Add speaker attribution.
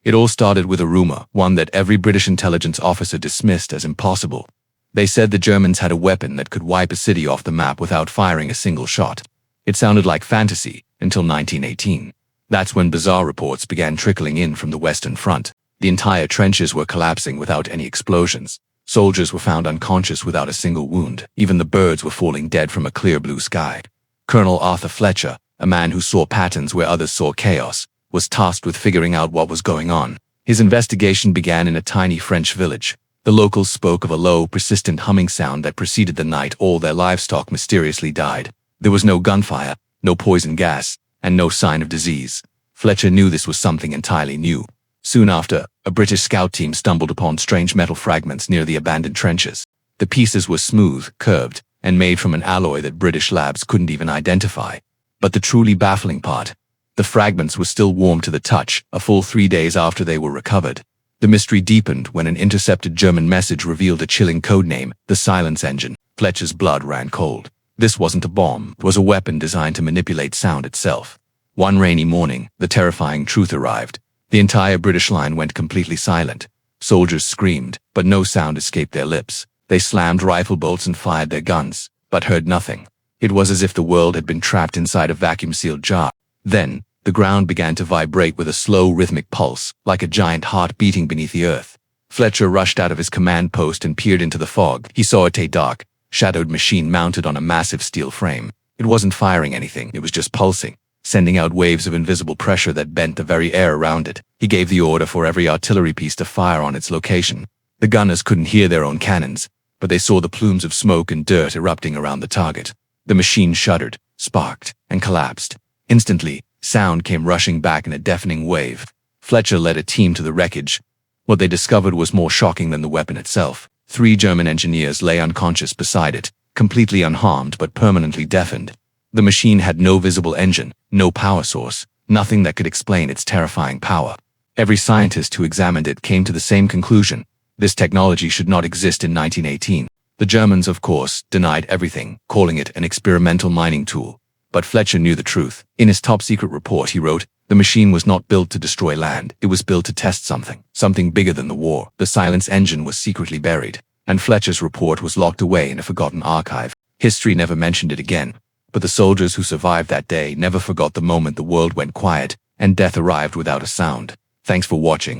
Speaker 1: It all started with a rumor, one that every British intelligence officer dismissed as impossible. They said the Germans had a weapon that could wipe a city off the map without firing a single shot. It sounded like fantasy, until 1918. That's when bizarre reports began trickling in from the Western Front. The entire trenches were collapsing without any explosions. Soldiers were found unconscious without a single wound. Even the birds were falling dead from a clear blue sky. Colonel Arthur Fletcher, a man who saw patterns where others saw chaos, was tasked with figuring out what was going on. His investigation began in a tiny French village. The locals spoke of a low, persistent humming sound that preceded the night all their livestock mysteriously died. There was no gunfire, no poison gas, and no sign of disease. Fletcher knew this was something entirely new. Soon after, a British scout team stumbled upon strange metal fragments near the abandoned trenches. The pieces were smooth, curved, and made from an alloy that British labs couldn't even identify. But the truly baffling part, the fragments were still warm to the touch, a full 3 days after they were recovered. The mystery deepened when an intercepted German message revealed a chilling codename, the Silence Engine. Fletcher's blood ran cold. This wasn't a bomb, it was a weapon designed to manipulate sound itself. One rainy morning, the terrifying truth arrived. The entire British line went completely silent. Soldiers screamed, but no sound escaped their lips. They slammed rifle bolts and fired their guns, but heard nothing. It was as if the world had been trapped inside a vacuum-sealed jar. Then, the ground began to vibrate with a slow, rhythmic pulse, like a giant heart beating beneath the earth. Fletcher rushed out of his command post and peered into the fog. He saw a dark, shadowed machine mounted on a massive steel frame. It wasn't firing anything, it was just pulsing, sending out waves of invisible pressure that bent the very air around it. He gave the order for every artillery piece to fire on its location. The gunners couldn't hear their own cannons, but they saw the plumes of smoke and dirt erupting around the target. The machine shuddered, sparked, and collapsed. Instantly, sound came rushing back in a deafening wave. Fletcher led a team to the wreckage. What they discovered was more shocking than the weapon itself. 3 German engineers lay unconscious beside it, completely unharmed but permanently deafened. The machine had no visible engine, no power source, nothing that could explain its terrifying power. Every scientist who examined it came to the same conclusion: this technology should not exist in 1918. The Germans, of course, denied everything, calling it an experimental mining tool. But Fletcher knew the truth. In his top-secret report, he wrote, "The machine was not built to destroy land. It was built to test something bigger than the war." The Silence Engine was secretly buried, and Fletcher's report was locked away in a forgotten archive. History never mentioned it again. But the soldiers who survived that day never forgot the moment the world went quiet and death arrived without a sound. Thanks for watching.